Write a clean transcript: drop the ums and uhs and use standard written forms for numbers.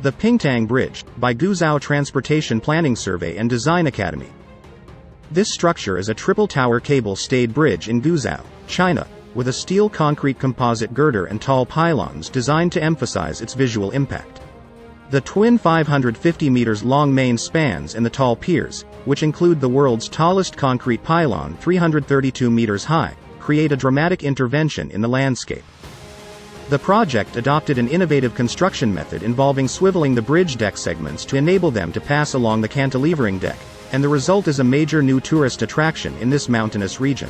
The Pingtang Bridge, by Guizhou Transportation Planning Survey and Design Academy. This structure is a triple-tower cable-stayed bridge in Guizhou, China, with a steel concrete composite girder and tall pylons designed to emphasize its visual impact. The twin 550 meters long main spans and the tall piers, which include the world's tallest concrete pylon 332 meters high, create a dramatic intervention in the landscape. The project adopted an innovative construction method involving swiveling the bridge deck segments to enable them to pass along the cantilevering deck, and the result is a major new tourist attraction in this mountainous region.